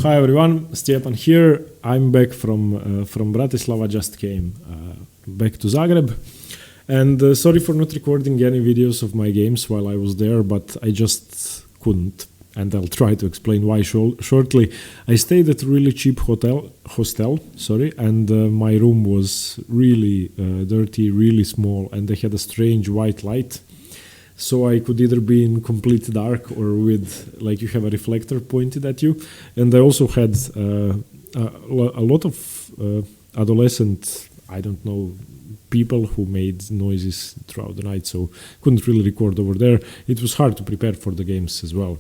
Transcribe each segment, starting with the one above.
Hi everyone, Stjepan here. I'm back from Bratislava. Just came back to Zagreb, and sorry for not recording any videos of my games while I was there, but I just couldn't, and I'll try to explain why shortly. I stayed at a really cheap hostel, and my room was really dirty, really small, and they had a strange white light. So I could either be in complete dark or with, like, you have a reflector pointed at you. And I also had a lot of adolescent, I don't know, people who made noises throughout the night, so couldn't really record over there. It was hard to prepare for the games as well.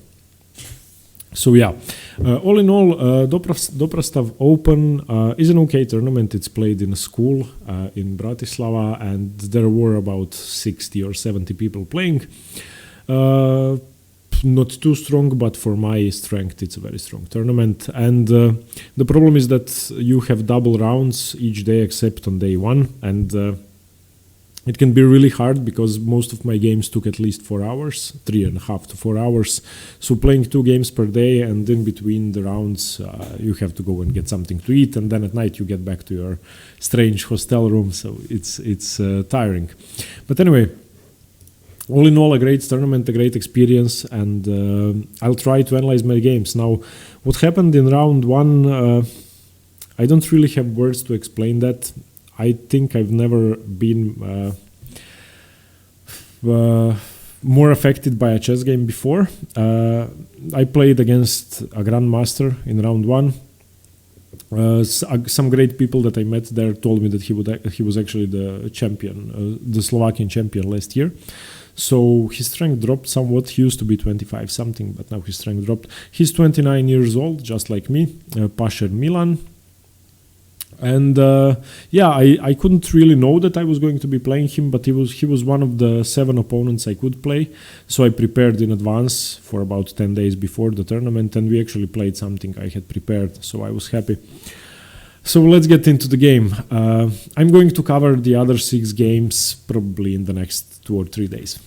So yeah, all in all, Doprastav Open is an okay tournament. It's played in a school in Bratislava, and there were about 60 or 70 people playing. Not too strong, but for my strength, it's a very strong tournament. And the problem is that you have double rounds each day except on day one, and it can be really hard because most of my games took at least 4 hours, 3.5 to 4 hours. So playing 2 games per day, and in between the rounds, you have to go and get something to eat, and then at night you get back to your strange hostel room. So it's tiring. But anyway, all in all, a great tournament, a great experience, and I'll try to analyze my games. Now, what happened in round one, I don't really have words to explain that. I think I've never been more affected by a chess game before. I played against a Grandmaster in round one. Some great people that I met there told me that he was actually the champion, the Slovakian champion last year. So his strength dropped somewhat. He used to be 25 something, but now his strength dropped. He's 29 years old, just like me, Pacher Milan. And yeah, I couldn't really know that I was going to be playing him, but he was one of the 7 opponents I could play. So I prepared in advance for about 10 days before the tournament, and we actually played something I had prepared, so I was happy. So let's get into the game. I'm going to cover the other 6 games probably in the next 2 or 3 days.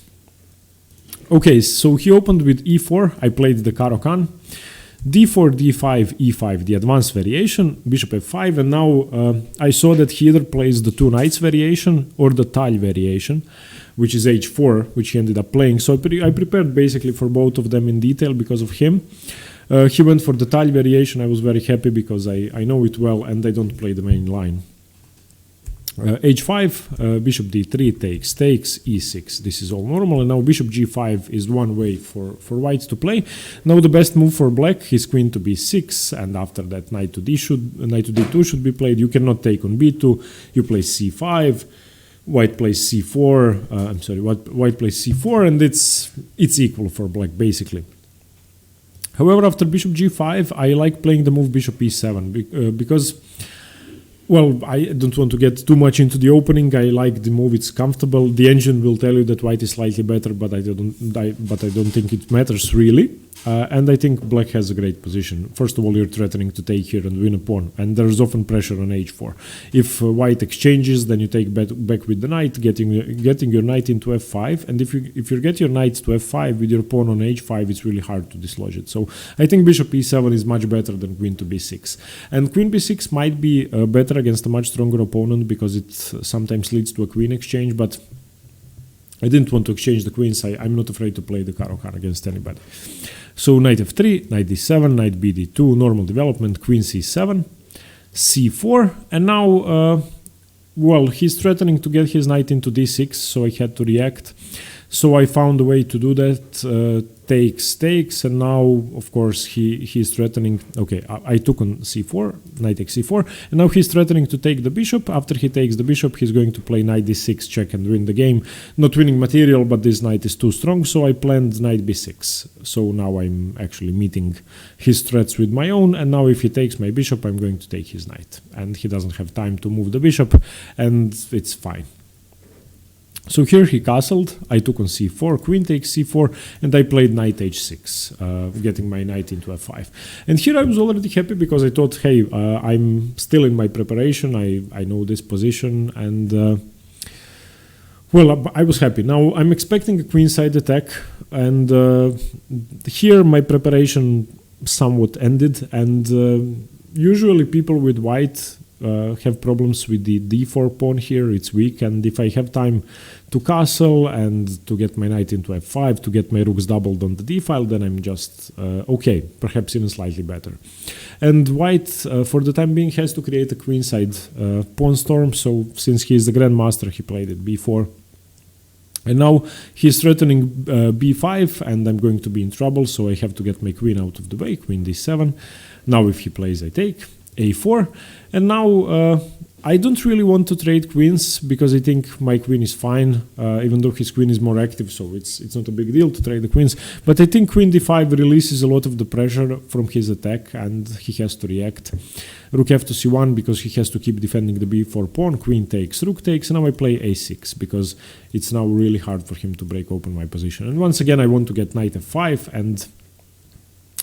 Okay, so he opened with e4. I played the Caro Kann. d4, d5, e5, the advanced variation, bishop f5, and now I saw that he either plays the 2 knights variation or the tile variation, which is h4, which he ended up playing. So I prepared basically for both of them in detail because of him. He went for the tile variation. I was very happy because I know it well and I don't play the main line. h5, bishop d3 takes, e6. This is all normal, and now bishop g5 is one way for whites to play. Now the best move for black is queen to b6, and after that knight to d2 should be played. You cannot take on b2. You play c5. White plays c4. White plays c4, and it's equal for black basically. However, after bishop g5, I like playing the move bishop e7 because, well, I don't want to get too much into the opening. I like the move; it's comfortable. The engine will tell you that white is slightly better, but I don't think it matters really. And I think black has a great position. First of all, you're threatening to take here and win a pawn, and there's often pressure on h4. If white exchanges, then you take back with the knight, getting your knight into f5. And if you get your knight to f5 with your pawn on h5, it's really hard to dislodge it. So I think bishop e7 is much better than queen to b6. And queen b6 might be better against a much stronger opponent because it sometimes leads to a queen exchange, but I didn't want to exchange the queens. I'm not afraid to play the Caro Kann against anybody. So knight f3, knight d7, knight bd2, normal development, queen c7, c4, and now, well, he's threatening to get his knight into d6, so I had to react. So I found a way to do that, takes, and now, of course, he's threatening. Okay, I took on c4, knight takes c4, and now he's threatening to take the bishop. After he takes the bishop, he's going to play knight d6 check and win the game. Not winning material, but this knight is too strong, so I planned knight b6. So now I'm actually meeting his threats with my own, and now if he takes my bishop, I'm going to take his knight. And he doesn't have time to move the bishop, and it's fine. So here he castled, I took on c4, queen takes c4, and I played knight h6, getting my knight into f5. And here I was already happy because I thought, hey, I'm still in my preparation, I know this position, and well, I was happy. Now I'm expecting a queenside attack, and here my preparation somewhat ended, and usually people with white have problems with the d4 pawn here. It's weak, and if I have time to castle and to get my knight into f5, to get my rooks doubled on the d file, then I'm just okay, perhaps even slightly better. And white, for the time being, has to create a queenside pawn storm, so since he is the Grandmaster, he played it b4. And now he's threatening b5, and I'm going to be in trouble, so I have to get my queen out of the way, queen d7. Now if he plays, I take a4, and now I don't really want to trade queens because I think my queen is fine, even though his queen is more active, so it's not a big deal to trade the queens. But I think queen d5 releases a lot of the pressure from his attack, and he has to react. Rook f to c1 because he has to keep defending the b4 pawn, queen takes, rook takes, and now I play a6 because it's now really hard for him to break open my position. And once again I want to get knight f5 and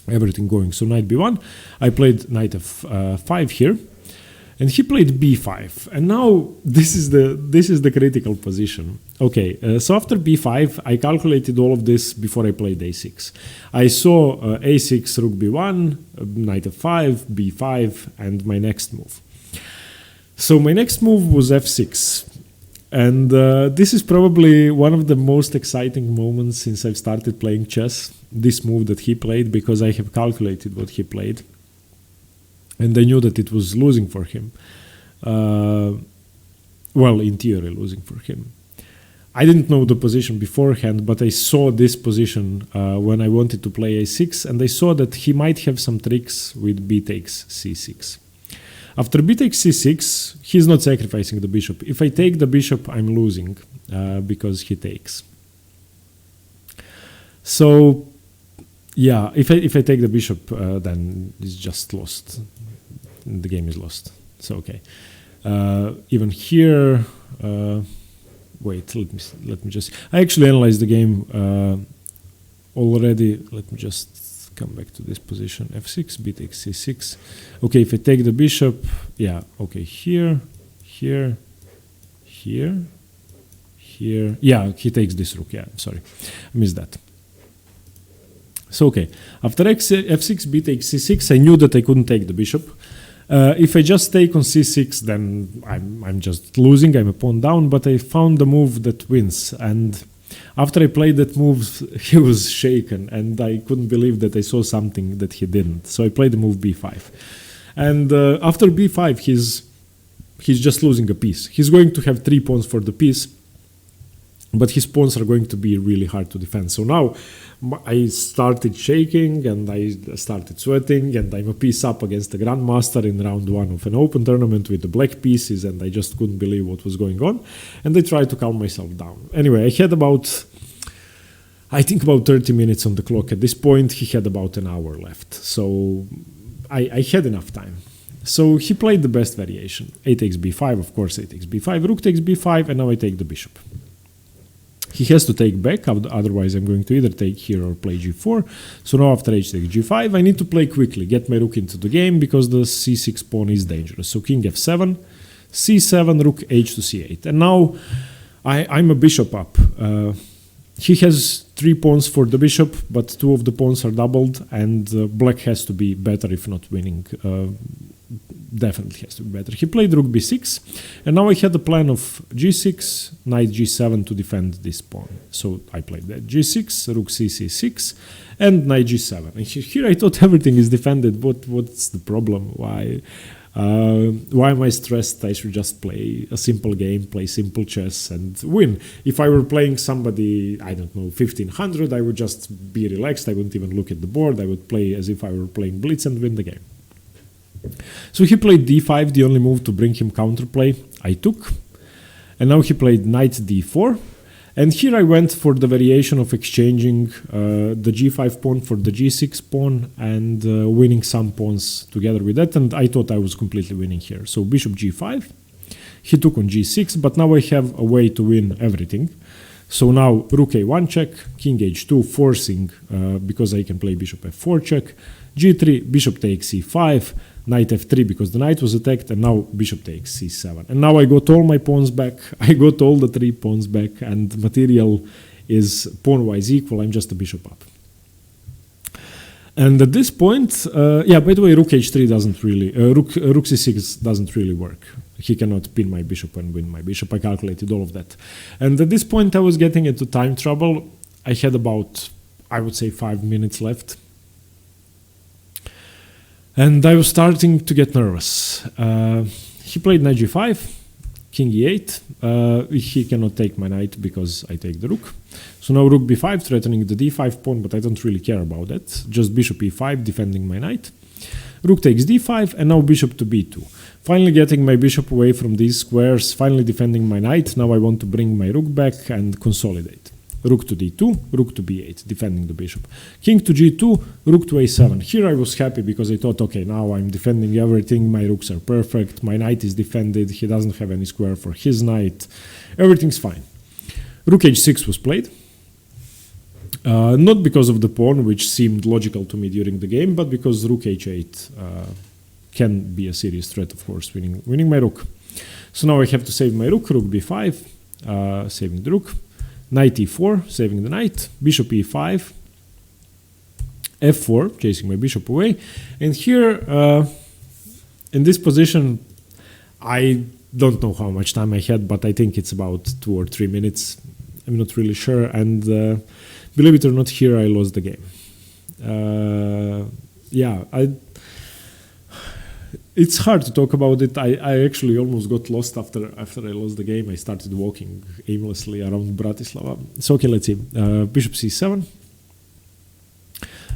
everything going. So knight b1, I played knight f5 here, and he played b5, and now this is the critical position. Okay, so after b5, I calculated all of this before I played a6. I saw a6, rook b1, knight f5, b5, and my next move. So my next move was f6. And this is probably one of the most exciting moments since I've started playing chess, this move that he played, because I have calculated what he played. And I knew that it was losing for him. Well, in theory, losing for him. I didn't know the position beforehand, but I saw this position when I wanted to play a6, and I saw that he might have some tricks with b takes c6. After b takes c6, he's not sacrificing the bishop. If I take the bishop, I'm losing because he takes. So, yeah, if I take the bishop, then it's just lost. The game is lost. So okay. Even here, wait. Let me just. I actually analyzed the game already. Let me just come back to this position. f6, b takes c6. Okay, if I take the bishop, yeah. Okay, here. Yeah, he takes this rook. Yeah, sorry, I missed that. So okay, after f6, b takes c6, I knew that I couldn't take the bishop. If I just take on c6, then I'm just losing, I'm a pawn down, but I found the move that wins. And after I played that move, he was shaken, and I couldn't believe that I saw something that he didn't. So I played the move b5. And after b5, he's just losing a piece. He's going to have 3 pawns for the piece, but his pawns are going to be really hard to defend. So now I started shaking and I started sweating, and I'm a piece up against the Grandmaster in round 1 of an open tournament with the black pieces, and I just couldn't believe what was going on. And I tried to calm myself down. Anyway, I had about 30 minutes on the clock. At this point, he had about an hour left. So I had enough time. So he played the best variation. A takes b5, of course, a takes b5, rook takes b5, and now I take the bishop. He has to take back, otherwise I'm going to either take here or play g4. So now after h takes g5, I need to play quickly, get my rook into the game, because the c6 pawn is dangerous. So king f7, c7, rook h to c8. And now I'm a bishop up. He has 3 pawns for the bishop, but 2 of the pawns are doubled, and black has to be better if not winning. Definitely has to be better. He played rook b6, and now I had the plan of g6, knight g7 to defend this pawn. So I played that g6, rook c6, and knight g7. And here I thought everything is defended. What's the problem? Why am I stressed? I should just play a simple game, play simple chess, and win. If I were playing somebody, I don't know, 1500, I would just be relaxed. I wouldn't even look at the board. I would play as if I were playing blitz and win the game. So he played d5, the only move to bring him counterplay. I took, and now he played knight d4, and here I went for the variation of exchanging the g5 pawn for the g6 pawn and winning some pawns together with that, and I thought I was completely winning here. So bishop g5, he took on g6, but now I have a way to win everything. So now rook a1 check, king h2, forcing because I can play bishop f4 check, g3, bishop takes c5, knight f3 because the knight was attacked, and now bishop takes c7. And now I got all my pawns back, I got all the 3 pawns back, and material is pawn-wise equal, I'm just a bishop up. And at this point, yeah, by the way, rook h3 doesn't really, rook c6 doesn't really work. He cannot pin my bishop and win my bishop. I calculated all of that. And at this point, I was getting into time trouble. I had about, I would say, 5 minutes left. And I was starting to get nervous. He played knight g5, king e8. He cannot take my knight because I take the rook. So now rook b5, threatening the d5 pawn, but I don't really care about that. Just bishop e5, defending my knight. Rook takes d5, and now bishop to b2. Finally getting my bishop away from these squares, finally defending my knight. Now I want to bring my rook back and consolidate. Rook to d2, rook to b8, defending the bishop. King to g2, rook to a7. Here I was happy because I thought, okay, now I'm defending everything. My rooks are perfect. My knight is defended. He doesn't have any square for his knight. Everything's fine. Rook h6 was played. Not because of the pawn, which seemed logical to me during the game, but because rook h8 can be a serious threat, of course, winning my rook. So now I have to save my rook, rook b5, saving the rook. Knight e4, saving the knight, bishop e5, f4, chasing my bishop away. And here, in this position, I don't know how much time I had, but I think it's about 2 or 3 minutes. I'm not really sure. And believe it or not, here I lost the game. Yeah, it's hard to talk about it. I actually almost got lost after I lost the game. I started walking aimlessly around Bratislava. So okay, let's see. Bishop c7,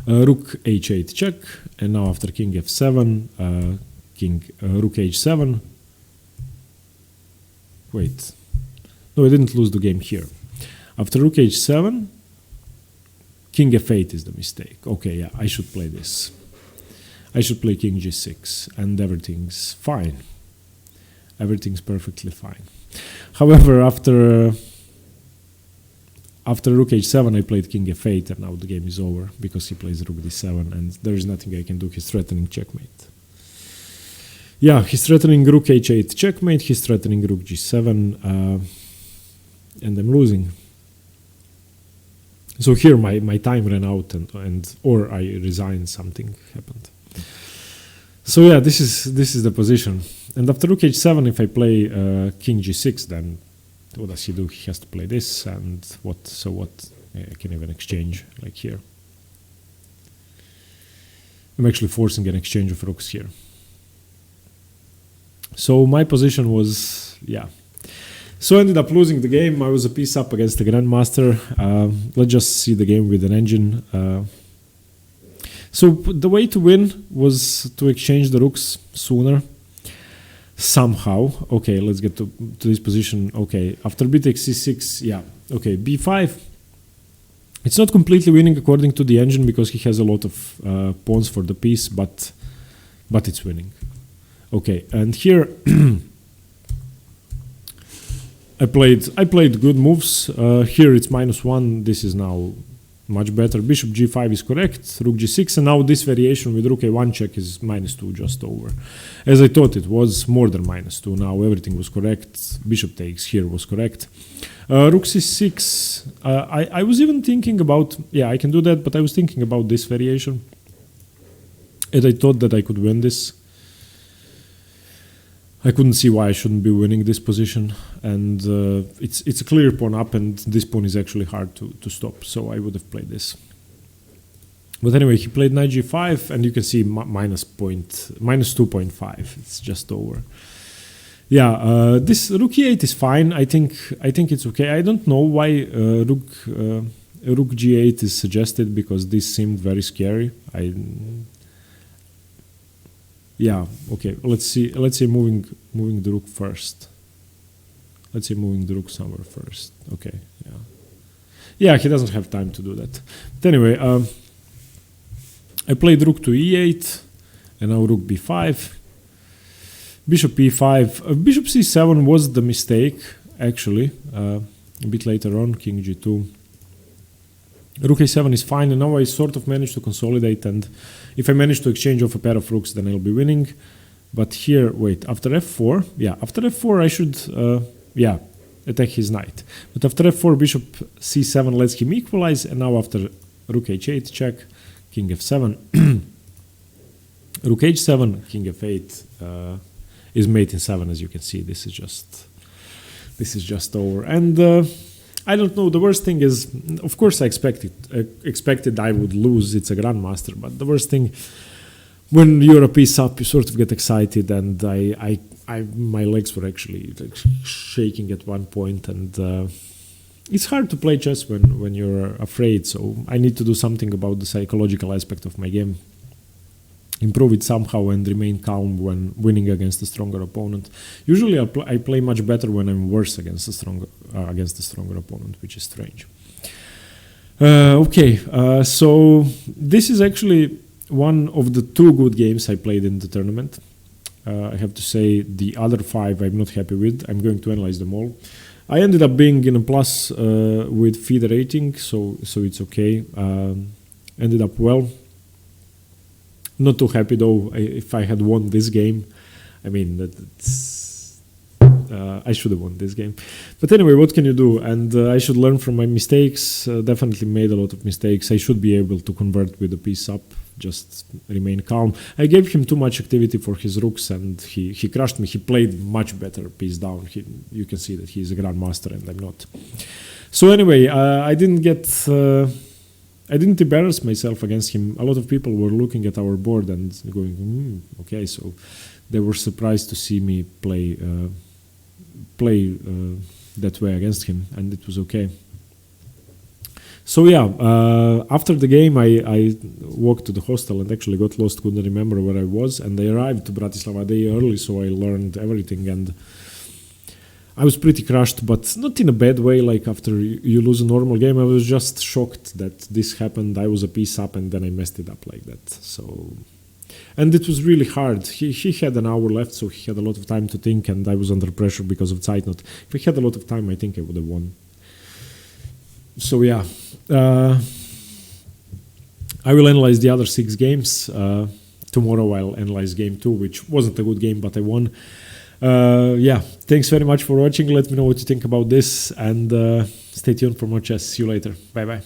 rook h8 check, and now after king f7, rook h7. Wait, no, I didn't lose the game here. After rook h7, king f8 is the mistake. Okay, yeah, I should play this. I should play king g6, and everything's fine. Everything's perfectly fine. However, after rook h7, I played king f8, and now the game is over because he plays rook d7, and there is nothing I can do. He's threatening checkmate. Yeah, he's threatening rook h8 checkmate. He's threatening rook g7, and I'm losing. So here my time ran out, or I resigned. Something happened. So yeah, this is the position. And after rook h7, if I play king g6, then what does he do? He has to play this, and what? So what? I can even exchange like here. I'm actually forcing an exchange of rooks here. So my position was, yeah. So I ended up losing the game. I was a piece up against the Grandmaster. Let's just see the game with an engine. So the way to win was to exchange the rooks sooner, somehow. Okay, let's get to this position. Okay, after b takes c6, yeah. Okay, b5. It's not completely winning according to the engine because he has a lot of pawns for the piece, but it's winning. Okay, and here I played good moves. Here it's -1. This is now much better. Bishop g5 is correct, rook g6, and now this variation with rook a1 check is -2 just over. As I thought it was, more than -2. Now everything was correct. Bishop takes here was correct. Rook c6, I was even thinking about, yeah, I can do that, but I was thinking about this variation. And I thought that I could win this. I couldn't see why I shouldn't be winning this position, and it's a clear pawn up, and this pawn is actually hard to stop, so I would have played this. But anyway, he played knight g5, and you can see -2.5. It's just over. Yeah, this rook e8 is fine. I think it's okay. I don't know why rook g8 is suggested, because this seemed very scary. Yeah, okay, let's see moving the rook first. Let's see moving the rook somewhere first. Okay, yeah. Yeah, he doesn't have time to do that. But anyway, I played rook to e8, and now rook b5. Bishop e5. Bishop c7 was the mistake, actually. A bit later on, king g2. Rook a7 is fine, and now I sort of managed to consolidate, and if I manage to exchange off a pair of rooks, then I'll be winning. But here, wait, after f4, yeah, after f4 I should, yeah, attack his knight. But after f4, bishop c7 lets him equalize, and now after rook h8 check, king f7, rook h7, king f8 is mate in 7, as you can see. This is just over. And I don't know, the worst thing is, of course I expected I would lose, it's a Grandmaster, but the worst thing, when you're a piece up, you sort of get excited, and my legs were actually like shaking at one point, and it's hard to play chess when you're afraid, so I need to do something about the psychological aspect of my game. Improve it somehow and remain calm when winning against a stronger opponent. Usually I play much better when I'm worse against a stronger opponent, which is strange. So this is actually one of the 2 good games I played in the tournament. I have to say the other 5 I'm not happy with. I'm going to analyze them all. I ended up being in a plus with FIDE rating, so it's okay. Ended up well. Not too happy though. If I had won this game, I mean, I should have won this game. But anyway, what can you do? And I should learn from my mistakes. Definitely made a lot of mistakes. I should be able to convert with a piece up. Just remain calm. I gave him too much activity for his rooks, and he crushed me. He played much better piece down. You can see that he's a Grandmaster and I'm not. So anyway, I didn't embarrass myself against him. A lot of people were looking at our board and going, okay, so they were surprised to see me play that way against him, and it was okay. So yeah, after the game I walked to the hostel and actually got lost, couldn't remember where I was, and I arrived to Bratislava a day early, so I learned everything, and I was pretty crushed, but not in a bad way, like after you lose a normal game. I was just shocked that this happened. I was a piece up and then I messed it up like that. So, and it was really hard. He had an hour left, so he had a lot of time to think, and I was under pressure because of Zeitnot. If I had a lot of time, I think I would have won. So yeah, I will analyze the other 6 games. Tomorrow I'll analyze game 2, which wasn't a good game, but I won. Yeah, thanks very much for watching. Let me know what you think about this, and stay tuned for more chess. See you later. Bye bye.